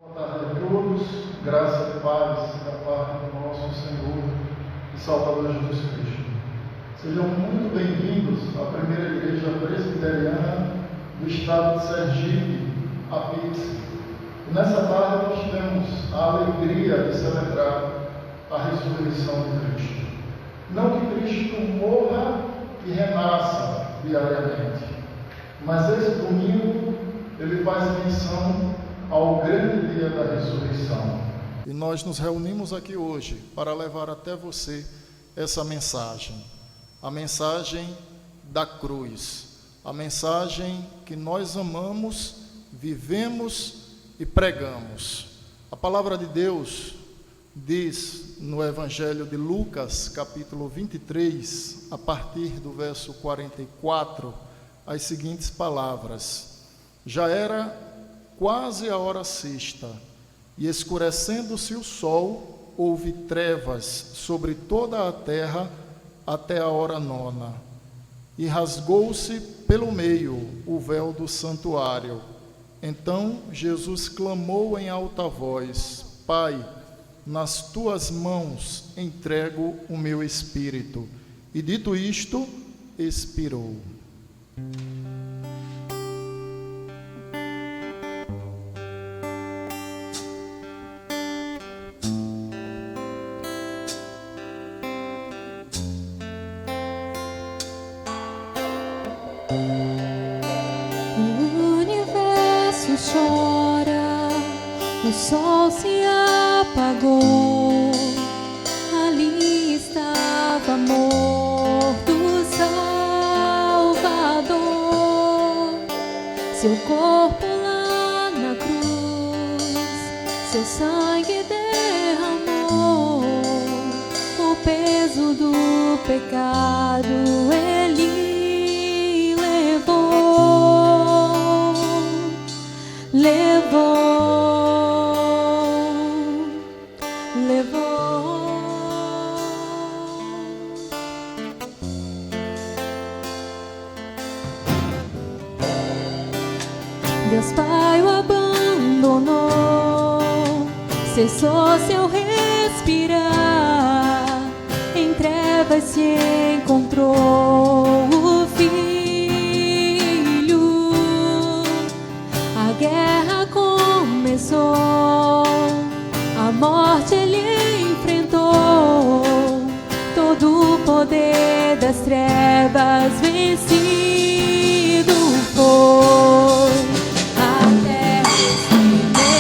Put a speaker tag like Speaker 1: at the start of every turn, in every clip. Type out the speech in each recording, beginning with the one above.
Speaker 1: Boa tarde a todos, graça e paz da parte do nosso Senhor e Salvador Jesus Cristo. Sejam muito bem-vindos à primeira igreja presbiteriana do estado de Sergipe, a PIX. E nessa tarde nós temos a alegria de celebrar a ressurreição de Cristo. Não que Cristo morra e renasça diariamente, mas esse domingo ele faz menção ao grande dia da ressurreição. E nós nos reunimos aqui hoje para levar até você essa mensagem, a mensagem da cruz, a mensagem que nós amamos, vivemos e pregamos. A palavra de Deus diz no Evangelho de Lucas, capítulo 23, a partir do verso 44, as seguintes palavras: Já era quase a hora sexta, e escurecendo-se o sol, houve trevas sobre toda a terra até a hora nona. E rasgou-se pelo meio o véu do santuário. Então Jesus clamou em alta voz: Pai, nas tuas mãos entrego o meu espírito. E dito isto, expirou.
Speaker 2: Chora, o sol se apagou, ali estava morto o Salvador, seu corpo lá na cruz, seu sangue derramou, o peso do pecado ele levou. Deus Pai o abandonou, cessou seu respirar, em trevas se encontrou o Filho. A guerra começou, a morte ele enfrentou, todo o poder das trevas vencido foi. A terra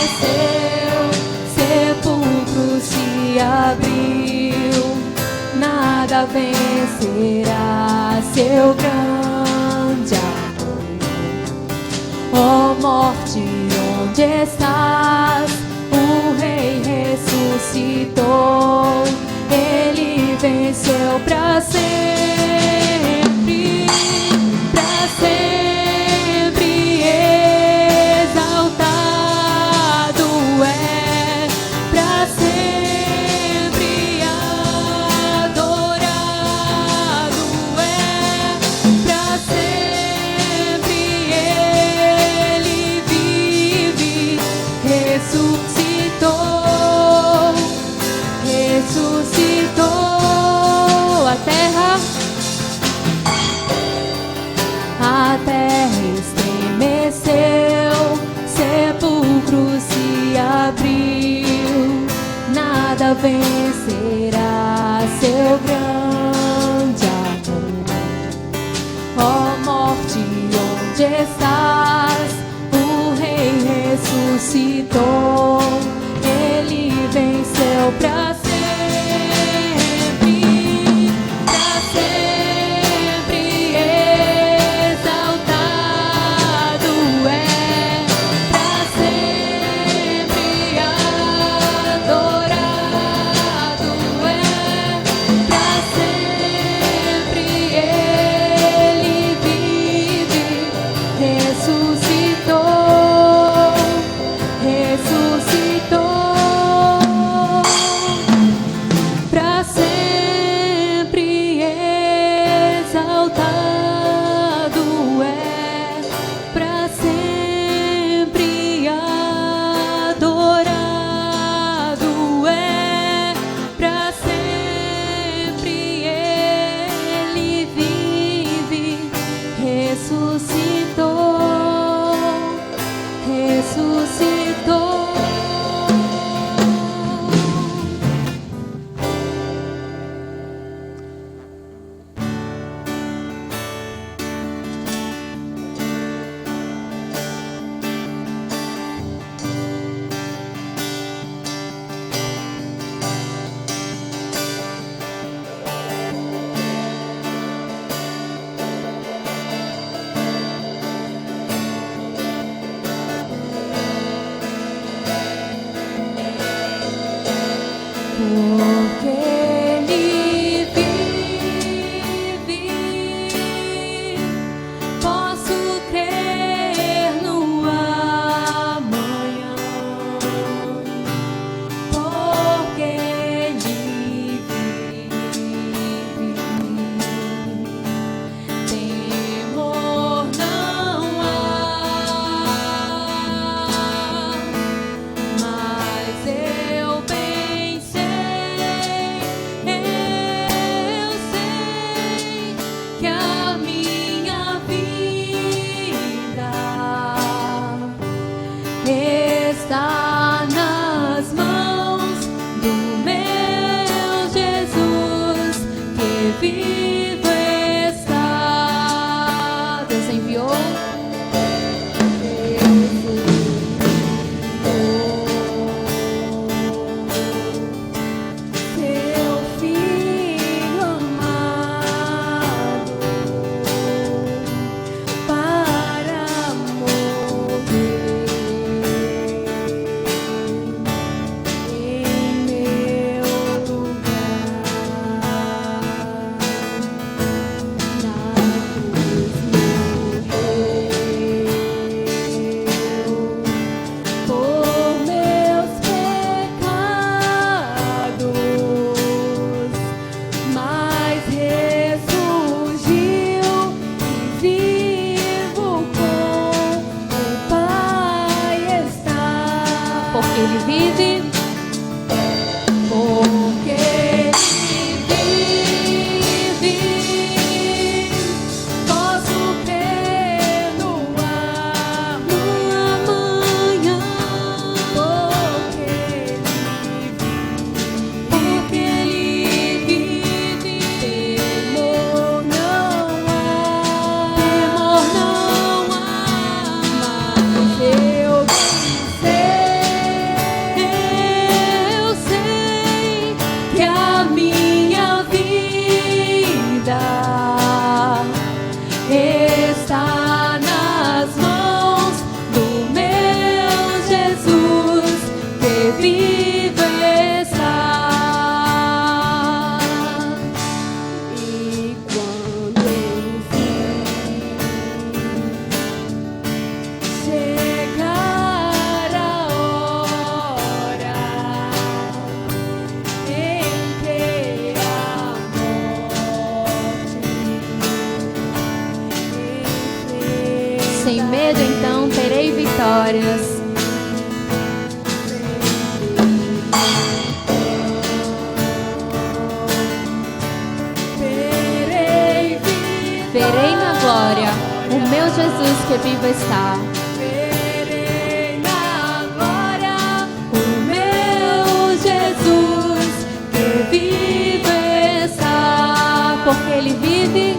Speaker 2: estremeceu, sepulcro se abriu, nada vencerá seu grande amor. Ó morte, onde estás? O Rei ressuscitou, ele venceu para sempre, exaltado é, para sempre adorado é, para sempre ele vive, ressuscitou a terra estremeceu, sepulcro se abriu, nada vencerá seu grande amor. Ó morte, onde estás? O Rei ressuscitou, ele venceu para sempre, exaltado é, para sempre adorado é, para sempre ele vive, ressuscitou. porque Ele vive, posso crer no amanhã, porque Ele vive. Temor não há, mas eu bem sei, eu sei que a minha vida está nas mãos do meu Jesus, que vivo está. Deus enviou. Seu filho amado para morrer em meu lugar, na cruz morreu por meus pecados, mas ressurgiu e vivo com o Pai está. Porque Ele vive, porque Ele vive, posso crer no amanhã, porque Ele vive, temor não há, mas eu sei que a minha vida está nas mãos do meu Jesus, que vive está. E quando enfim chegar a hora em que a morte enfrentará. Sem medo, então, terei vitórias. Verei na glória o meu Jesus, que vivo está. Verei na glória o meu Jesus, que vivo está. Porque Ele vive,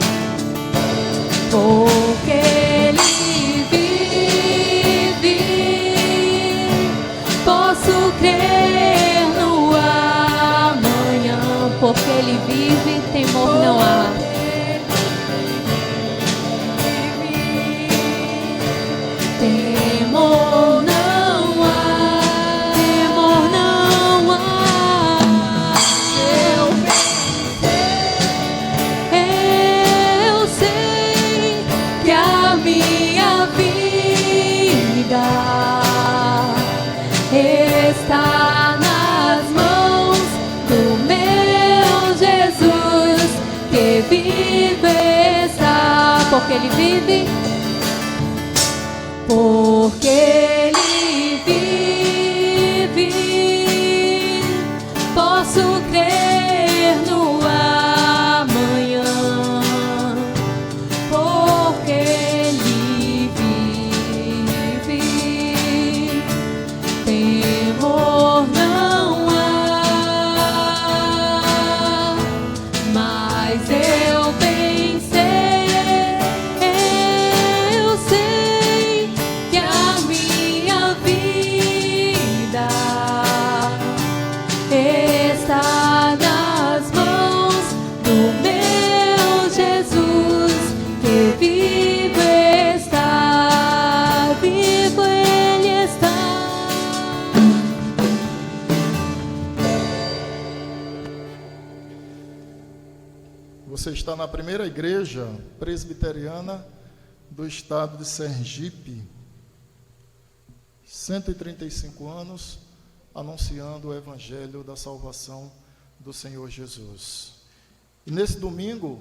Speaker 2: porque Ele vive, posso crer no amanhã. Porque Ele vive, temor não há. Temor não há, temor não há. Eu sei que a minha vida está nas mãos do meu Jesus, que vive está. Porque Ele vive, porque Ele vive, posso crer no amanhã, porque Ele vive, temor não há, mas eu bem sei, eu sei que a minha
Speaker 1: você está na primeira igreja presbiteriana do estado de Sergipe, 135 anos, anunciando o evangelho da salvação do Senhor Jesus. E nesse domingo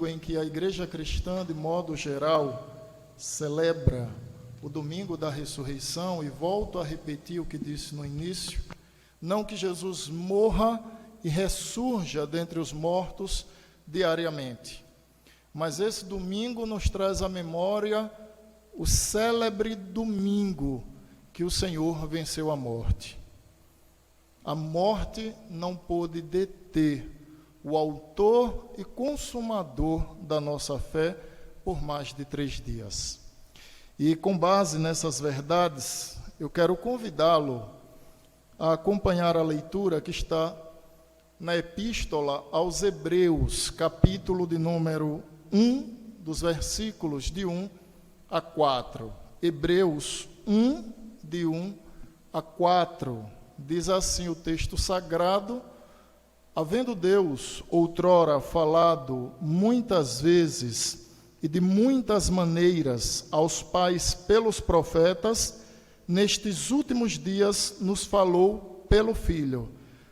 Speaker 1: em que a igreja cristã, de modo geral, celebra o domingo da ressurreição, e volto a repetir o que disse no início, não que Jesus morra e ressurja dentre os mortos diariamente, mas esse domingo nos traz à memória o célebre domingo que o Senhor venceu a morte. A morte não pôde deter o autor e consumador da nossa fé por mais de 3 dias. E com base nessas verdades, eu quero convidá-lo a acompanhar a leitura que está na Epístola aos Hebreus, capítulo de número 1, dos versículos de 1 a 4. Hebreus 1, de 1 a 4. Diz assim o texto sagrado: havendo Deus outrora falado muitas vezes e de muitas maneiras aos pais pelos profetas, nestes últimos dias nos falou pelo Filho,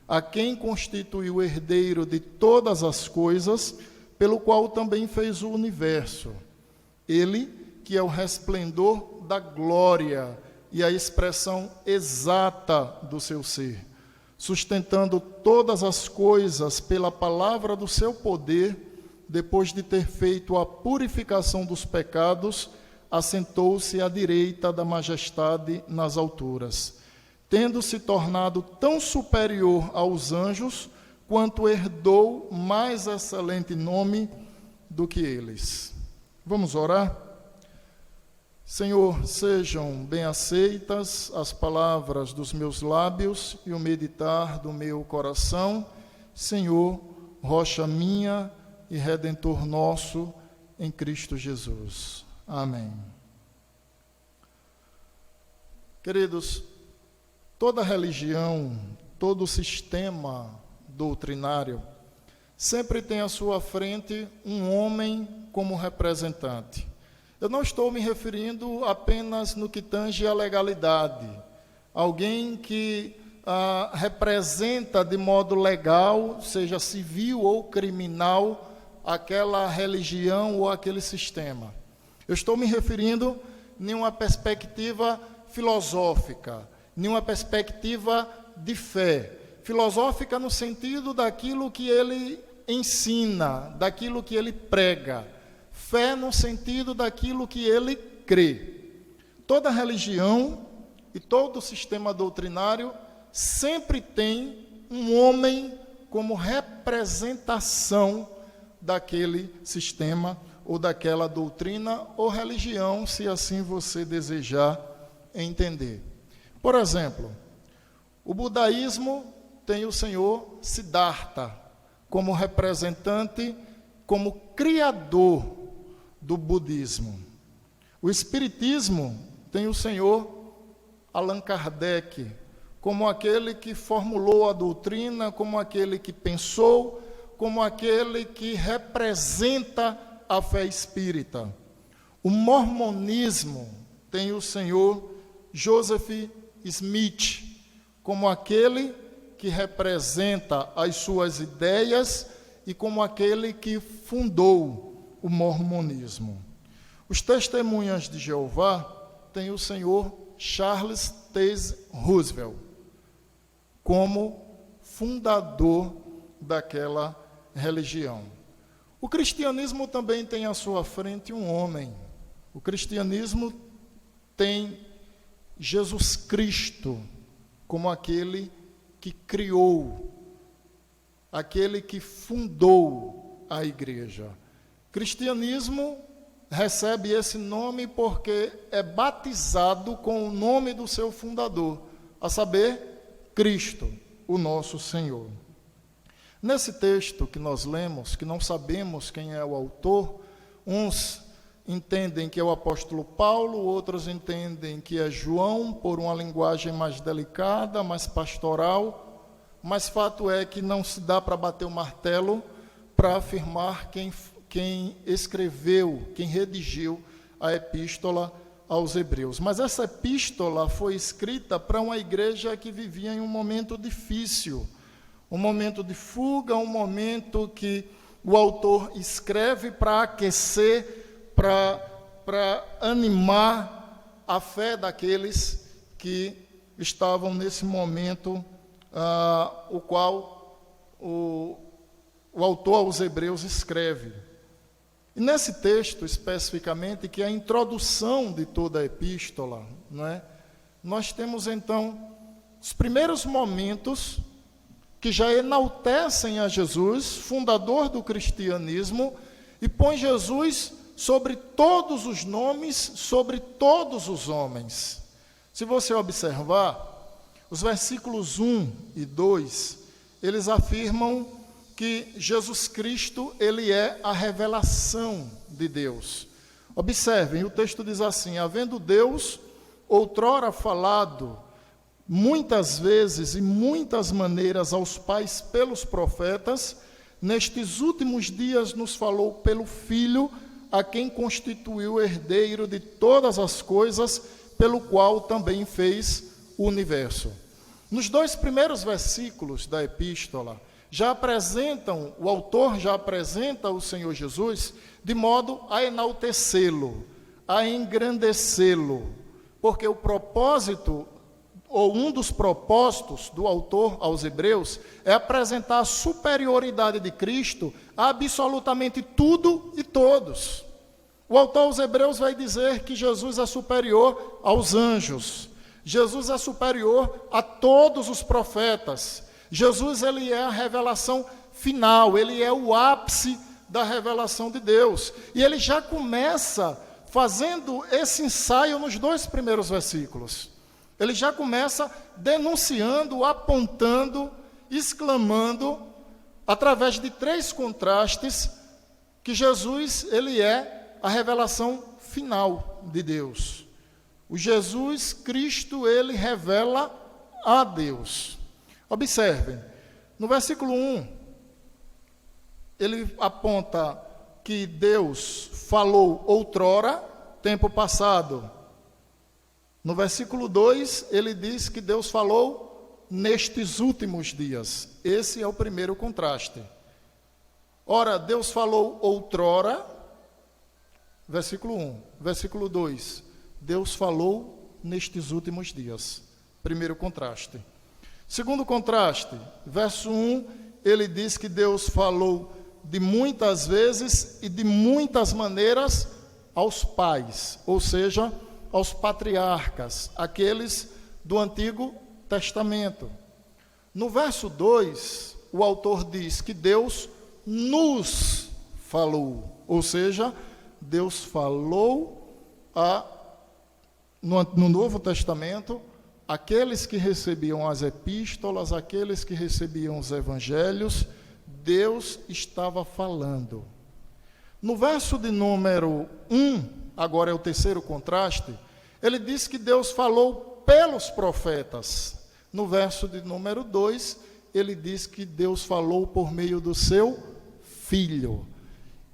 Speaker 1: a quem constituiu herdeiro de todas as coisas, pelo qual também fez o universo. Ele, que é o resplendor da glória e a expressão exata do seu ser, sustentando todas as coisas pela palavra do seu poder, depois de ter feito a purificação dos pecados, assentou-se à direita da majestade nas alturas, tendo se tornado tão superior aos anjos, quanto herdou mais excelente nome do que eles. Vamos orar? Senhor, sejam bem aceitas as palavras dos meus lábios e o meditar do meu coração. Senhor, rocha minha e Redentor nosso, em Cristo Jesus. Amém. Queridos, toda religião, todo sistema doutrinário sempre tem à sua frente um homem como representante. Eu não estou me referindo apenas no que tange à legalidade, alguém que representa de modo legal, seja civil ou criminal, aquela religião ou aquele sistema. Eu estou me referindo em uma perspectiva filosófica, em uma perspectiva de fé. Filosófica no sentido daquilo que ele ensina, daquilo que ele prega. Fé no sentido daquilo que ele crê. Toda religião e todo sistema doutrinário sempre tem um homem como representação daquele sistema ou daquela doutrina ou religião, se assim você desejar entender. Por exemplo, o budaísmo tem o senhor Siddhartha como representante, como criador do budismo. O espiritismo tem o senhor Allan Kardec como aquele que formulou a doutrina, como aquele que pensou, como aquele que representa a fé espírita. O mormonismo tem o senhor Joseph Smith como aquele que representa as suas ideias e como aquele que fundou o mormonismo. Os Testemunhas de Jeová têm o senhor Charles Taze Russell como fundador daquela religião. O cristianismo também tem à sua frente um homem. O cristianismo tem Jesus Cristo como aquele que criou, aquele que fundou a igreja. Cristianismo recebe esse nome porque é batizado com o nome do seu fundador, a saber, Cristo, o nosso Senhor. Nesse texto que nós lemos, que não sabemos quem é o autor, uns entendem que é o apóstolo Paulo, outros entendem que é João, por uma linguagem mais delicada, mais pastoral, mas fato é que não se dá para bater o martelo, para afirmar quem escreveu, quem redigiu a epístola aos Hebreus. Mas essa epístola foi escrita para uma igreja que vivia em um momento difícil, um momento de fuga, um momento que o autor escreve para aquecer, para animar a fé daqueles que estavam nesse momento, o qual o autor aos Hebreus escreve. E nesse texto, especificamente, que é a introdução de toda a epístola, né, nós temos, então, os primeiros momentos que já enaltecem a Jesus, fundador do cristianismo, e põe Jesus sobre todos os nomes, sobre todos os homens. Se você observar, os versículos 1 e 2, eles afirmam que Jesus Cristo, ele é a revelação de Deus. Observem, o texto diz assim: havendo Deus outrora falado muitas vezes e muitas maneiras aos pais pelos profetas, nestes últimos dias nos falou pelo Filho, a quem constituiu herdeiro de todas as coisas, pelo qual também fez o universo. Nos 2 primeiros versículos da epístola, o autor já apresenta o Senhor Jesus de modo a enaltecê-lo, a engrandecê-lo, porque o propósito, ou um dos propósitos do autor aos Hebreus, é apresentar a superioridade de Cristo a absolutamente tudo e todos. O autor aos Hebreus vai dizer que Jesus é superior aos anjos, Jesus é superior a todos os profetas. Jesus, ele é a revelação final, ele é o ápice da revelação de Deus. E ele já começa fazendo esse ensaio nos 2 primeiros versículos. Ele já começa denunciando, apontando, exclamando, através de 3 contrastes, que Jesus, ele é a revelação final de Deus. O Jesus Cristo, ele revela a Deus. Observem, no versículo 1, ele aponta que Deus falou outrora, tempo passado. No versículo 2, ele diz que Deus falou nestes últimos dias. Esse é o primeiro contraste. Ora, Deus falou outrora, versículo 1. Versículo 2, Deus falou nestes últimos dias. Primeiro contraste. Segundo contraste, verso 1, ele diz que Deus falou de muitas vezes e de muitas maneiras aos pais, ou seja, aos patriarcas, aqueles do Antigo Testamento. No verso 2, o autor diz que Deus nos falou, ou seja, Deus falou no Novo Testamento, aqueles que recebiam as epístolas, aqueles que recebiam os evangelhos, Deus estava falando. No verso de número 1, agora é o terceiro contraste, ele diz que Deus falou pelos profetas. No verso de número 2, ele diz que Deus falou por meio do seu Filho.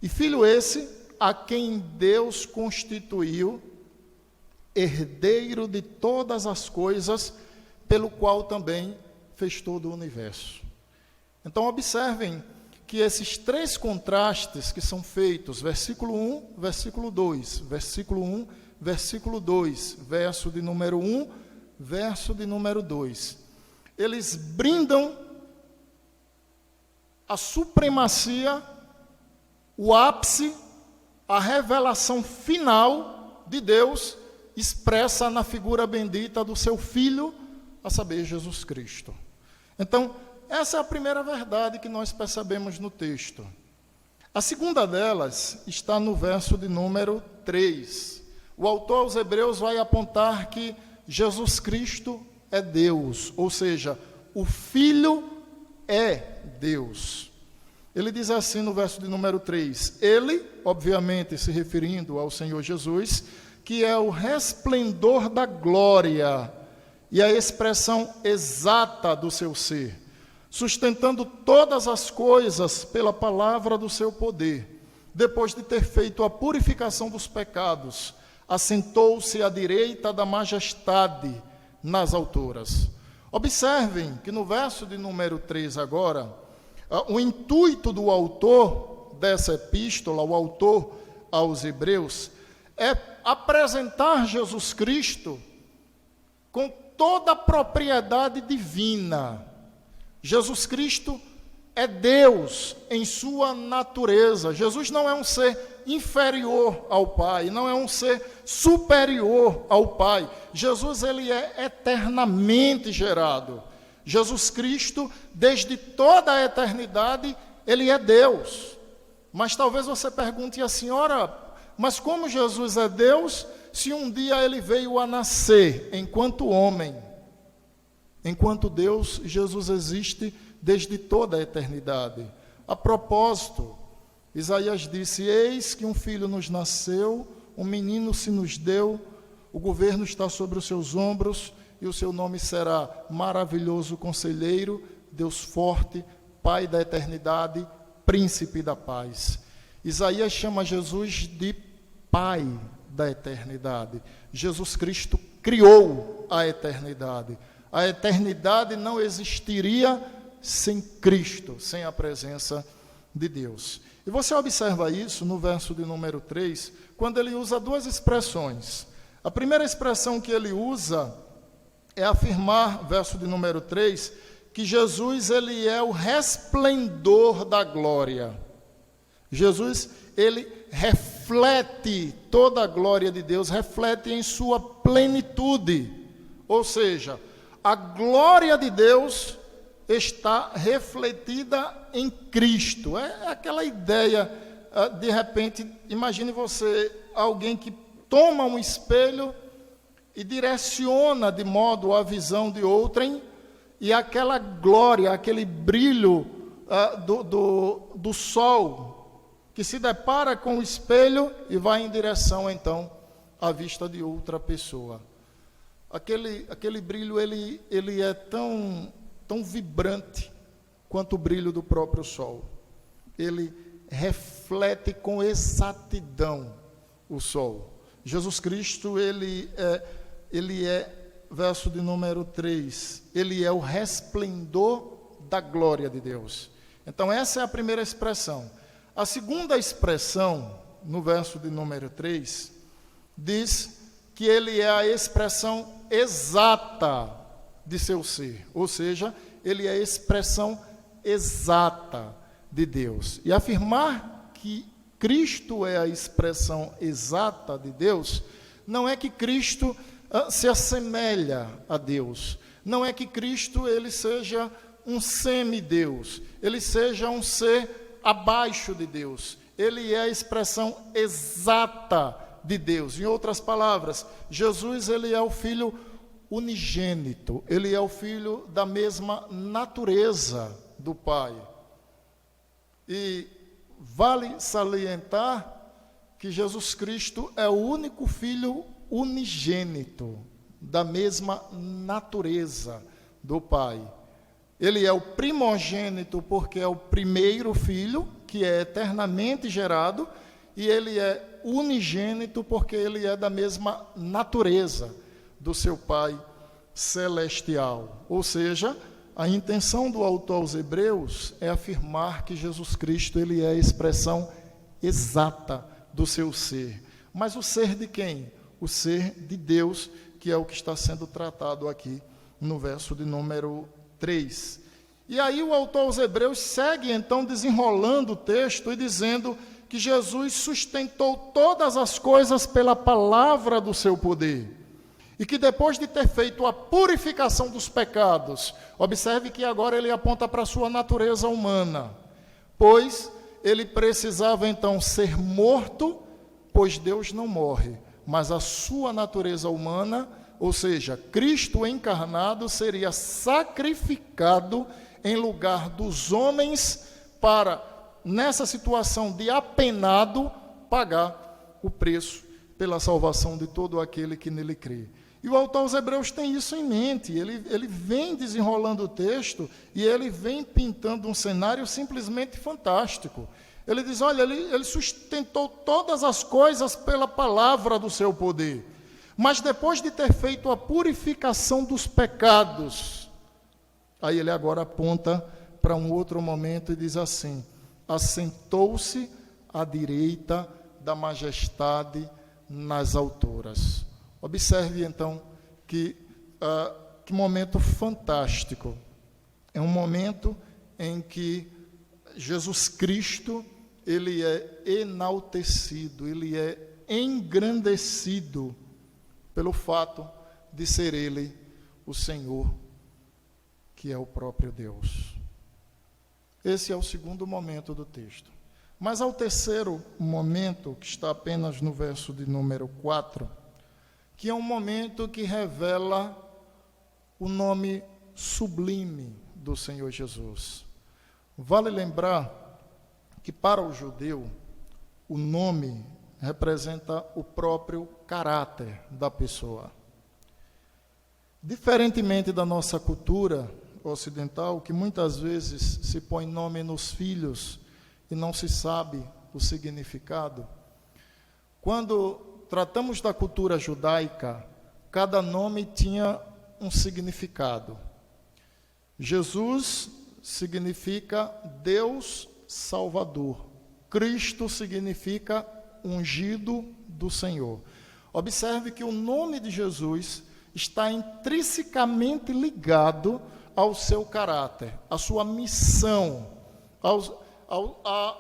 Speaker 1: E filho esse, a quem Deus constituiu herdeiro de todas as coisas, pelo qual também fez todo o universo. Então, observem que esses 3 contrastes que são feitos, versículo 1, versículo 2, versículo 1, versículo 2, verso de número 1, verso de número 2, eles brindam a supremacia, o ápice, a revelação final de Deus, expressa na figura bendita do seu Filho, a saber, Jesus Cristo. Então, essa é a primeira verdade que nós percebemos no texto. A segunda delas está no verso de número 3. O autor aos Hebreus vai apontar que Jesus Cristo é Deus, ou seja, o Filho é Deus. Ele diz assim no verso de número 3, ele, obviamente se referindo ao Senhor Jesus, que é o resplendor da glória e a expressão exata do seu ser, sustentando todas as coisas pela palavra do seu poder. Depois de ter feito a purificação dos pecados, assentou-se à direita da majestade nas alturas. Observem que no verso de número 3 agora, o intuito do autor dessa epístola, o autor aos Hebreus, é apresentar Jesus Cristo com toda a propriedade divina. Jesus Cristo é Deus em sua natureza. Jesus não é um ser inferior ao Pai, não é um ser superior ao Pai. Jesus, ele é eternamente gerado. Jesus Cristo, desde toda a eternidade, ele é Deus. Mas talvez você pergunte assim, ora, mas como Jesus é Deus, se um dia ele veio a nascer enquanto homem? Enquanto Deus, Jesus existe desde toda a eternidade. A propósito, Isaías disse, eis que um filho nos nasceu, um menino se nos deu, o governo está sobre os seus ombros, e o seu nome será Maravilhoso Conselheiro, Deus Forte, Pai da Eternidade, Príncipe da Paz. Isaías chama Jesus de Pai da Eternidade. Jesus Cristo criou a eternidade. A eternidade não existiria sem Cristo, sem a presença de Deus. E você observa isso no verso de número 3, quando ele usa duas expressões. A primeira expressão que ele usa é afirmar, verso de número 3, que Jesus, ele é o resplendor da glória. Jesus, ele reflete toda a glória de Deus, reflete em sua plenitude. Ou seja, a glória de Deus está refletida em Cristo. É aquela ideia, de repente, imagine você, alguém que toma um espelho e direciona de modo a visão de outrem, e aquela glória, aquele brilho do sol, que se depara com o espelho e vai em direção, então, à vista de outra pessoa. Aquele brilho, ele é tão vibrante quanto o brilho do próprio sol. Ele reflete com exatidão o sol. Jesus Cristo, ele é, verso de número 3, ele é o resplendor da glória de Deus. Então, essa é a primeira expressão. A segunda expressão, no verso de número 3, diz que ele é a expressão exata de seu ser, ou seja, ele é a expressão exata de Deus. E afirmar que Cristo é a expressão exata de Deus, não é que Cristo se assemelha a Deus, não é que Cristo ele seja um semideus, ele seja um ser abaixo de Deus, ele é a expressão exata de Deus. Em outras palavras, Jesus, ele é o Filho unigênito, ele é o Filho da mesma natureza do Pai. E vale salientar que Jesus Cristo é o único Filho unigênito da mesma natureza do Pai. Ele é o primogênito porque é o primeiro filho que é eternamente gerado, e ele é unigênito porque ele é da mesma natureza do seu Pai celestial. Ou seja, a intenção do autor aos Hebreus é afirmar que Jesus Cristo ele é a expressão exata do seu ser. Mas o ser de quem? O ser de Deus, que é o que está sendo tratado aqui no verso de número 3. E aí o autor aos Hebreus segue então desenrolando o texto e dizendo que Jesus sustentou todas as coisas pela palavra do seu poder. E que depois de ter feito a purificação dos pecados, observe que agora ele aponta para a sua natureza humana, pois ele precisava então ser morto, pois Deus não morre, mas a sua natureza humana, ou seja, Cristo encarnado, seria sacrificado em lugar dos homens para, nessa situação de apenado, pagar o preço pela salvação de todo aquele que nele crê. E o autor aos Hebreus tem isso em mente. Ele vem desenrolando o texto e ele vem pintando um cenário simplesmente fantástico. Ele diz, olha, ele sustentou todas as coisas pela palavra do seu poder. Mas depois de ter feito a purificação dos pecados, aí ele agora aponta para um outro momento e diz assim, assentou-se à direita da majestade nas alturas. Observe, então, que momento fantástico. É um momento em que Jesus Cristo, ele é enaltecido, ele é engrandecido pelo fato de ser ele o Senhor, que é o próprio Deus. Esse é o segundo momento do texto. Mas ao terceiro momento, que está apenas no verso de número 4, que é um momento que revela o nome sublime do Senhor Jesus. Vale lembrar que para o judeu, o nome representa o próprio caráter da pessoa. Diferentemente da nossa cultura ocidental, que muitas vezes se põe nome nos filhos e não se sabe o significado, quando tratamos da cultura judaica, cada nome tinha um significado. Jesus significa Deus Salvador. Cristo significa ungido do Senhor. Observe que o nome de Jesus está intrinsecamente ligado ao seu caráter, à sua missão,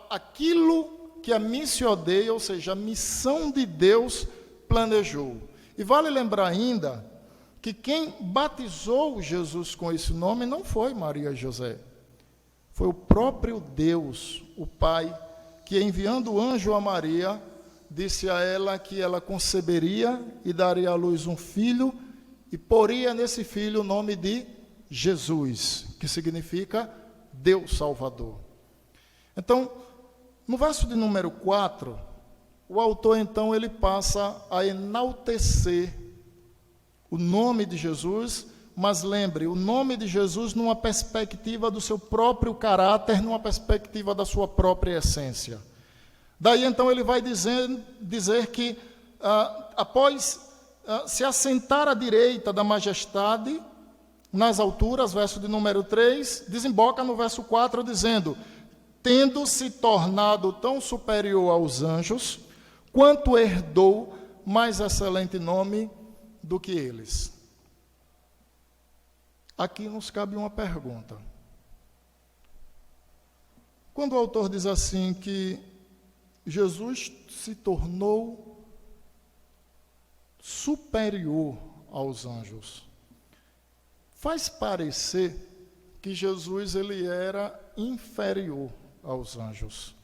Speaker 1: aquilo que a Missio Dei, ou seja, a missão de Deus, planejou. E vale lembrar ainda que quem batizou Jesus com esse nome não foi Maria e José. Foi o próprio Deus, o Pai, que enviando o anjo a Maria, disse a ela que ela conceberia e daria à luz um filho, e poria nesse filho o nome de Jesus, que significa Deus Salvador. Então, no verso de número 4, o autor, então, ele passa a enaltecer o nome de Jesus, mas lembre, o nome de Jesus numa perspectiva do seu próprio caráter, numa perspectiva da sua própria essência. Daí, então, ele vai dizer que, após se assentar à direita da majestade, nas alturas, verso de número 3, desemboca no verso 4, dizendo, tendo se tornado tão superior aos anjos, quanto herdou mais excelente nome do que eles. Aqui nos cabe uma pergunta. Quando o autor diz assim que Jesus se tornou superior aos anjos, faz parecer que Jesus ele era inferior aos anjos.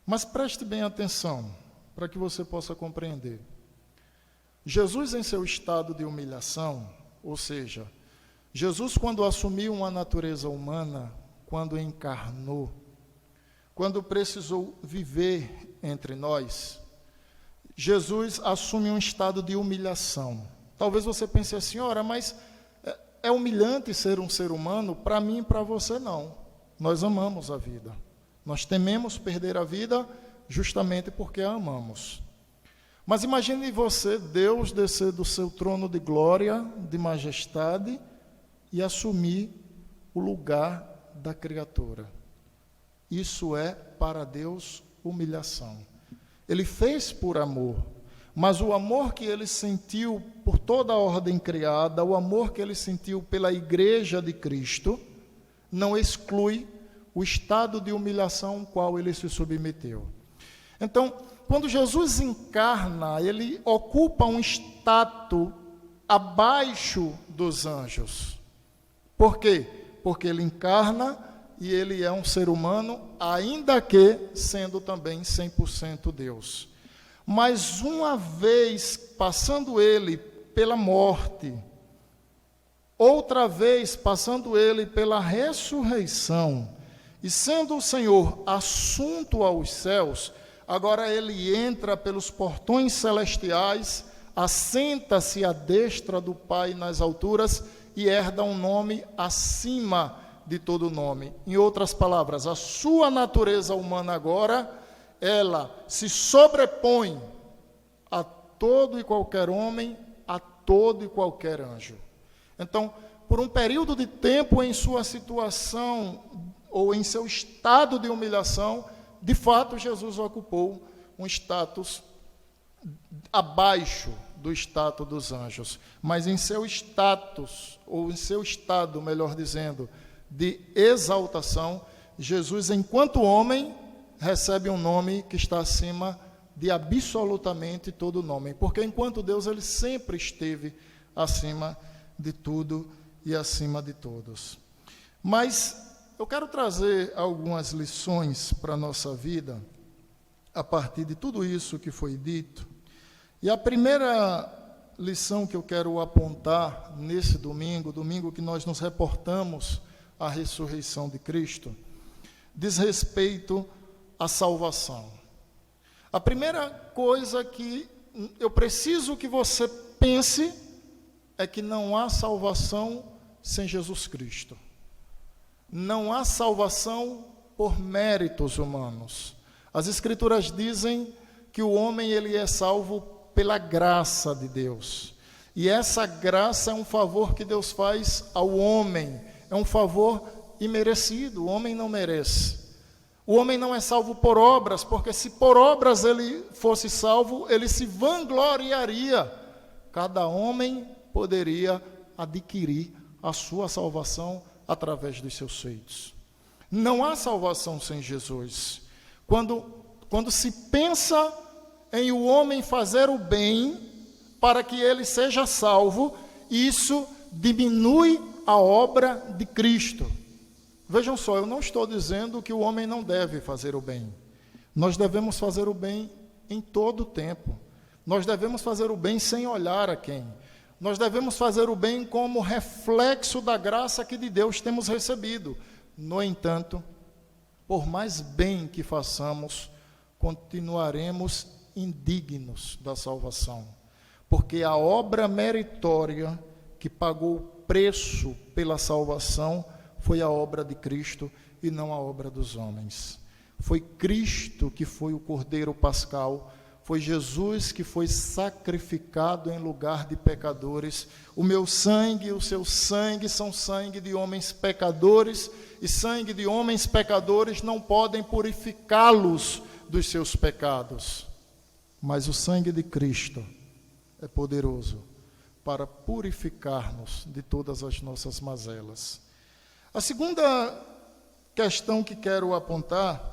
Speaker 1: Mas preste bem atenção, para que você possa compreender. Jesus, em seu estado de humilhação, ou seja, Jesus, quando assumiu uma natureza humana, quando encarnou, quando precisou viver entre nós, Jesus assume um estado de humilhação. Talvez você pense assim, ora, mas é humilhante ser um ser humano? Para mim e para você não. Nós amamos a vida. Nós tememos perder a vida justamente porque a amamos. Mas imagine você, Deus, descer do seu trono de glória, de majestade, e assumir o lugar da criatura. Isso é, para Deus, humilhação. Ele fez por amor, mas o amor que ele sentiu por toda a ordem criada, o amor que ele sentiu pela igreja de Cristo, não exclui o estado de humilhação ao qual ele se submeteu. Então, quando Jesus encarna, ele ocupa um status abaixo dos anjos. Por quê? Porque ele encarna e ele é um ser humano, ainda que sendo também 100% Deus. Mas uma vez passando ele pela morte, outra vez passando ele pela ressurreição, e sendo o Senhor assunto aos céus, agora ele entra pelos portões celestiais, assenta-se à destra do Pai nas alturas e herda um nome acima de todo nome. Em outras palavras, a sua natureza humana agora, ela se sobrepõe a todo e qualquer homem, a todo e qualquer anjo. Então, por um período de tempo em sua situação ou em seu estado de humilhação, de fato Jesus ocupou um status abaixo do status dos anjos, mas em seu status, ou em seu estado, melhor dizendo, de exaltação, Jesus, enquanto homem, recebe um nome que está acima de absolutamente todo nome, porque enquanto Deus, ele sempre esteve acima de tudo e acima de todos. Mas eu quero trazer algumas lições para a nossa vida, a partir de tudo isso que foi dito. E a primeira lição que eu quero apontar nesse domingo que nós nos reportamos à ressurreição de Cristo, diz respeito à salvação. A primeira coisa que eu preciso que você pense é que não há salvação sem Jesus Cristo. Não há salvação por méritos humanos. As Escrituras dizem que o homem, ele é salvo pela graça de Deus. E essa graça é um favor que Deus faz ao homem. É um favor imerecido, o homem não merece. O homem não é salvo por obras, porque se por obras ele fosse salvo, ele se vangloriaria. Cada homem poderia adquirir a sua salvação através dos seus feitos. Não há salvação sem Jesus. Quando se pensa em o homem fazer o bem para que ele seja salvo, isso diminui a obra de Cristo. Vejam só, eu não estou dizendo que o homem não deve fazer o bem. Nós devemos fazer o bem em todo o tempo. Nós devemos fazer o bem sem olhar a quem. Nós devemos fazer o bem como reflexo da graça que de Deus temos recebido. No entanto, por mais bem que façamos, continuaremos indignos da salvação. Porque a obra meritória que pagou o preço pela salvação foi a obra de Cristo e não a obra dos homens. Foi Cristo que foi o Cordeiro Pascal, foi Jesus que foi sacrificado em lugar de pecadores. O meu sangue e o seu sangue são sangue de homens pecadores, e sangue de homens pecadores não podem purificá-los dos seus pecados. Mas o sangue de Cristo é poderoso para purificar-nos de todas as nossas mazelas. A segunda questão que quero apontar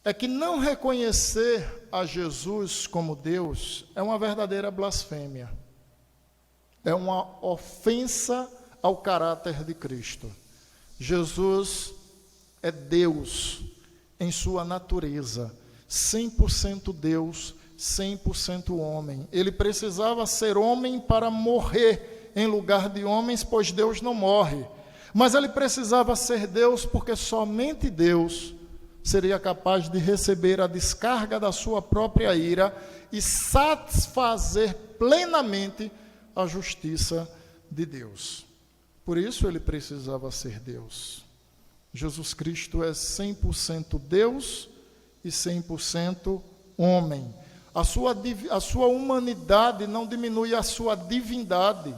Speaker 1: é que não reconhecer a Jesus como Deus é uma verdadeira blasfêmia. É uma ofensa ao caráter de Cristo. Jesus é Deus em sua natureza, 100% Deus, 100% homem. Ele precisava ser homem para morrer em lugar de homens, pois Deus não morre. Mas ele precisava ser Deus porque somente Deus seria capaz de receber a descarga da sua própria ira e satisfazer plenamente a justiça de Deus. Por isso ele precisava ser Deus. Jesus Cristo é 100% Deus e 100% homem. A sua humanidade não diminui a sua divindade,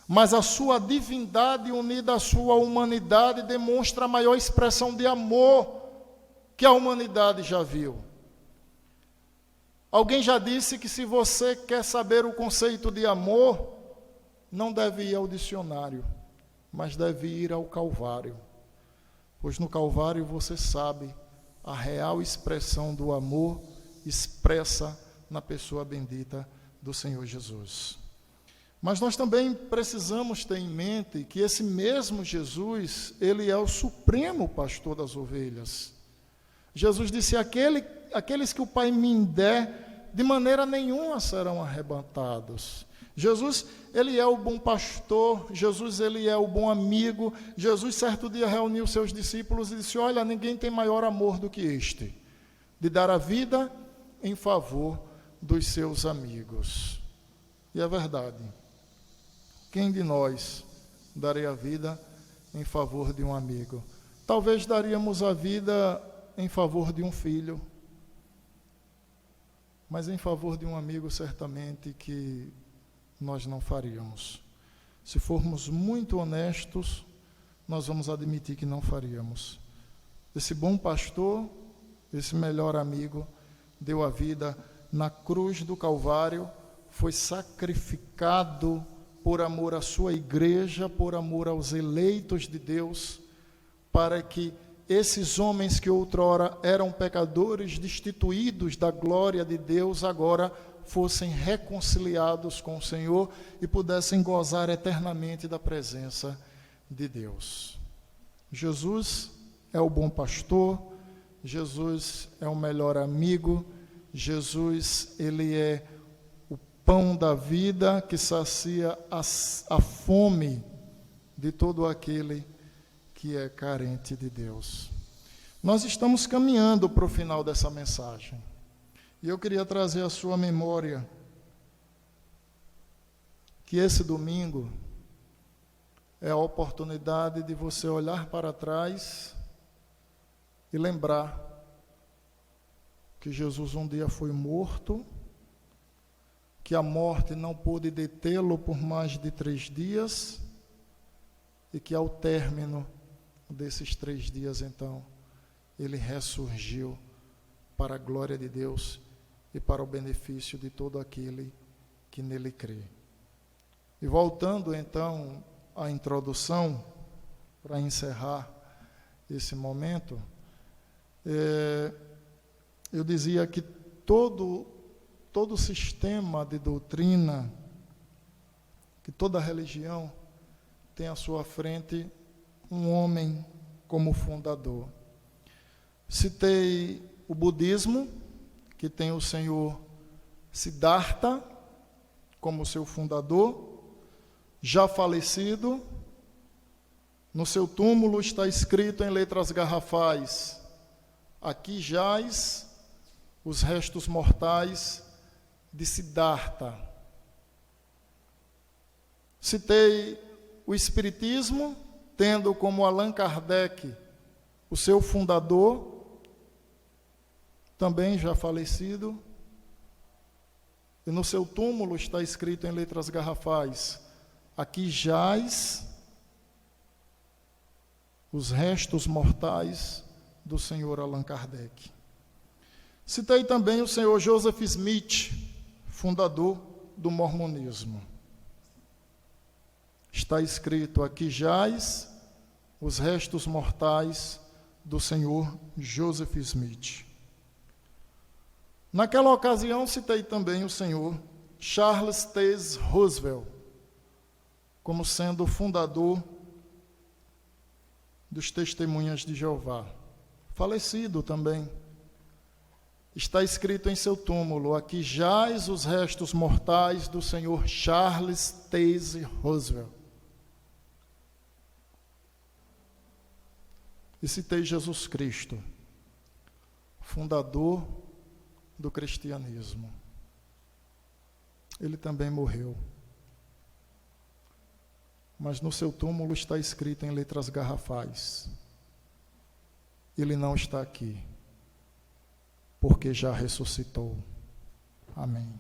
Speaker 1: mas a sua divindade unida à sua humanidade demonstra a maior expressão de amor que a humanidade já viu. Alguém já disse que se você quer saber o conceito de amor, não deve ir ao dicionário, mas deve ir ao Calvário. Pois no Calvário você sabe a real expressão do amor expressa na pessoa bendita do Senhor Jesus. Mas nós também precisamos ter em mente que esse mesmo Jesus, ele é o supremo pastor das ovelhas. Jesus disse, aqueles que o Pai me der, de maneira nenhuma serão arrebatados. Jesus, ele é o bom pastor, Jesus, ele é o bom amigo. Jesus, certo dia, reuniu seus discípulos e disse, olha, ninguém tem maior amor do que este, de dar a vida em favor dos seus amigos. E é verdade. Quem de nós daria a vida em favor de um amigo? Talvez daríamos a vida em favor de um filho, mas em favor de um amigo, certamente que nós não faríamos. Se formos muito honestos, nós vamos admitir que não faríamos. Esse bom pastor, esse melhor amigo, deu a vida na cruz do Calvário, foi sacrificado por amor à sua igreja, por amor aos eleitos de Deus, para que esses homens que outrora eram pecadores, destituídos da glória de Deus, agora fossem reconciliados com o Senhor e pudessem gozar eternamente da presença de Deus. Jesus é o bom pastor, Jesus é o melhor amigo, Jesus, ele é o pão da vida que sacia a fome de todo aquele que é carente de Deus. Nós estamos caminhando para o final dessa mensagem. E eu queria trazer à sua memória que esse domingo é a oportunidade de você olhar para trás e lembrar que Jesus um dia foi morto, que a morte não pôde detê-lo por mais de 3 dias e que ao término desses 3 dias, então, ele ressurgiu para a glória de Deus e para o benefício de todo aquele que nele crê. E voltando, então, à introdução, para encerrar esse momento, eu dizia que todo sistema de doutrina, que toda religião tem à sua frente um homem como fundador. Citei o budismo, que tem o senhor Siddhartha como seu fundador, já falecido. No seu túmulo está escrito em letras garrafais: aqui jaz os restos mortais de Siddhartha. Citei o Espiritismo, tendo como Allan Kardec o seu fundador, também já falecido, e no seu túmulo está escrito em letras garrafais: aqui jaz os restos mortais do senhor Allan Kardec. Citei também o senhor Joseph Smith, fundador do mormonismo. Está escrito: aqui jaz os restos mortais do senhor Joseph Smith. Naquela ocasião, citei também o senhor Charles T. Roosevelt, como sendo o fundador dos Testemunhas de Jeová, falecido também. Está escrito em seu túmulo: aqui jaz os restos mortais do senhor Charles T. Roosevelt. E citei Jesus Cristo, fundador do cristianismo. Ele também morreu. Mas no seu túmulo está escrito em letras garrafais: ele não está aqui, porque já ressuscitou. Amém.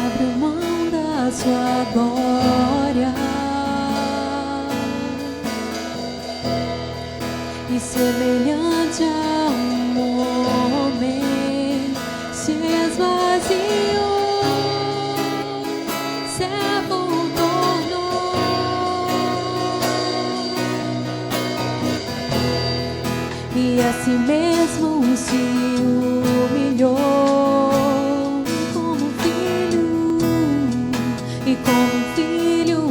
Speaker 2: Abre mão da sua glória e semelhante a um homem se esvaziou, servo tornou, e a si mesmo se humilhou como filho, e como filho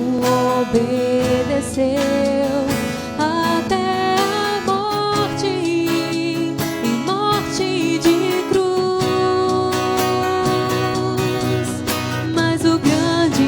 Speaker 2: obedeceu até a morte, e morte de cruz. Mas o grande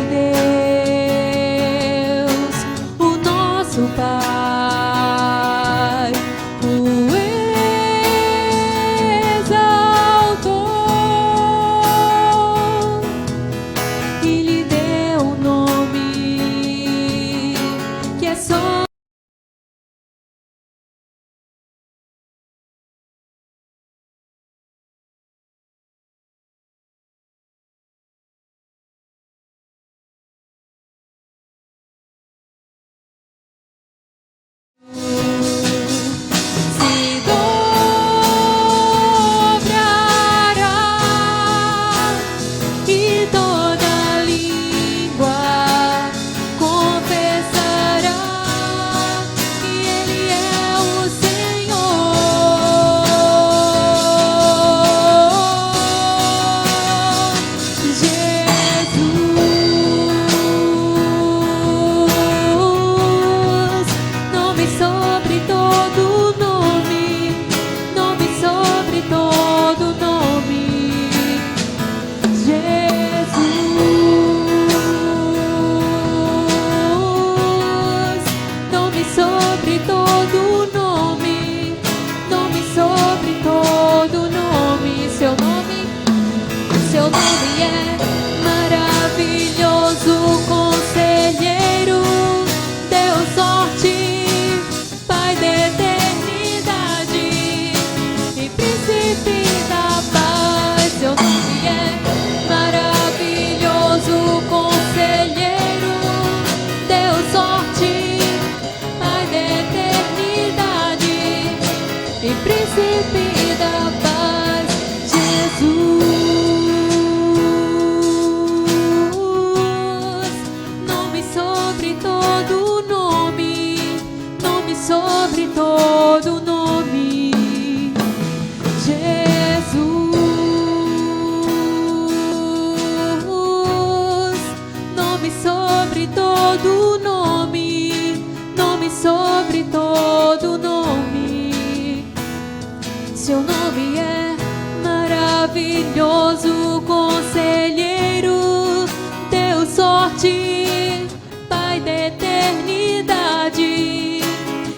Speaker 2: e príncipe da paz, Jesus. Nome sobre todo nome, nome sobre todo nome, Jesus. Nome sobre todo nome, nome sobre todo nome. Seu nome é maravilhoso, conselheiro, Deus forte, Pai da eternidade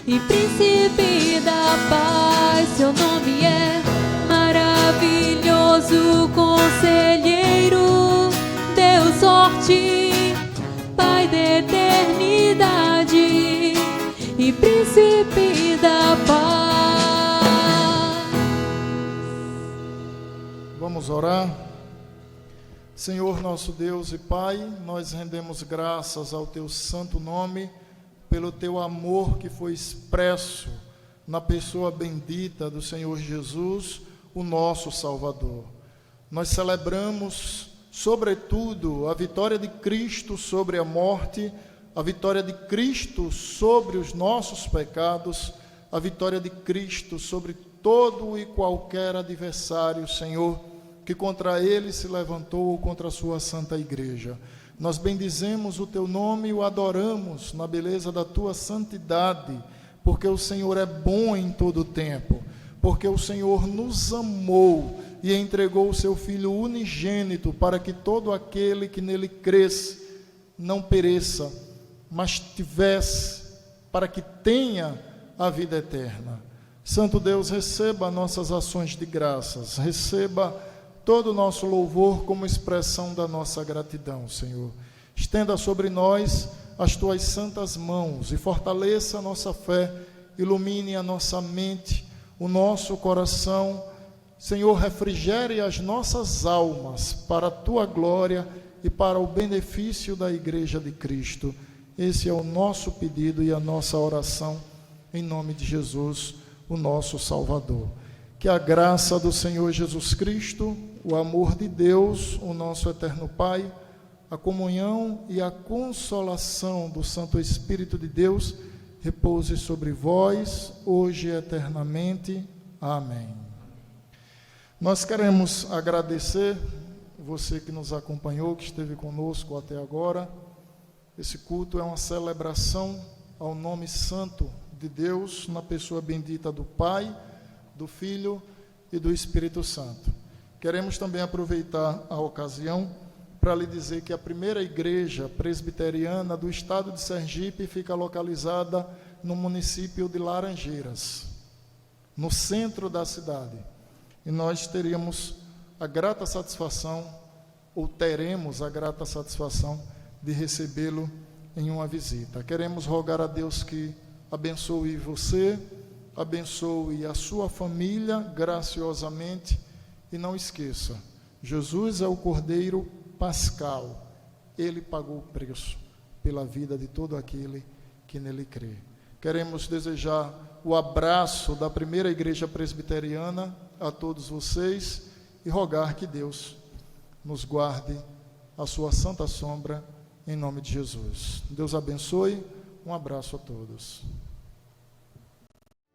Speaker 2: e príncipe da paz. Seu nome é maravilhoso, conselheiro, Deus forte, Pai da eternidade e príncipe da paz.
Speaker 1: Vamos orar. Senhor nosso Deus e Pai, nós rendemos graças ao Teu santo nome pelo Teu amor que foi expresso na pessoa bendita do Senhor Jesus, o nosso Salvador. Nós celebramos, sobretudo, a vitória de Cristo sobre a morte, a vitória de Cristo sobre os nossos pecados, a vitória de Cristo sobre todo e qualquer adversário, Senhor, que contra ele se levantou ou contra a sua santa igreja. Nós bendizemos o Teu nome e o adoramos na beleza da Tua santidade, porque o Senhor é bom em todo o tempo, porque o Senhor nos amou e entregou o Seu Filho unigênito para que todo aquele que nele cresce não pereça, mas tivesse, para que tenha a vida eterna. Santo Deus, receba nossas ações de graças, receba todo o nosso louvor como expressão da nossa gratidão, Senhor. Estenda sobre nós as Tuas santas mãos e fortaleça a nossa fé, ilumine a nossa mente, o nosso coração. Senhor, refrigere as nossas almas para a Tua glória e para o benefício da Igreja de Cristo. Esse é o nosso pedido e a nossa oração, em nome de Jesus, o nosso Salvador. Que a graça do Senhor Jesus Cristo, o amor de Deus, o nosso eterno Pai, a comunhão e a consolação do Santo Espírito de Deus repouse sobre vós, hoje e eternamente. Amém. Nós queremos agradecer você que nos acompanhou, que esteve conosco até agora. Esse culto é uma celebração ao nome santo de Deus, na pessoa bendita do Pai, do Filho e do Espírito Santo. Queremos também aproveitar a ocasião para lhe dizer que a primeira igreja presbiteriana do estado de Sergipe fica localizada no município de Laranjeiras, no centro da cidade. E nós teríamos a grata satisfação, ou teremos a grata satisfação de recebê-lo em uma visita. Queremos rogar a Deus que abençoe você, abençoe a sua família graciosamente e não esqueça, Jesus é o Cordeiro Pascal, Ele pagou o preço pela vida de todo aquele que nele crê. Queremos desejar o abraço da primeira igreja presbiteriana a todos vocês e rogar que Deus nos guarde a sua santa sombra em nome de Jesus. Deus abençoe, um abraço a todos.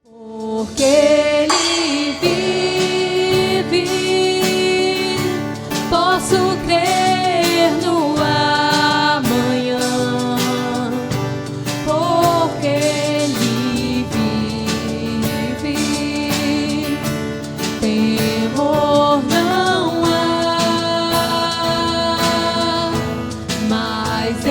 Speaker 2: Porque Ele vive, posso crer no amanhã. Porque Ele vive, temor não há, mas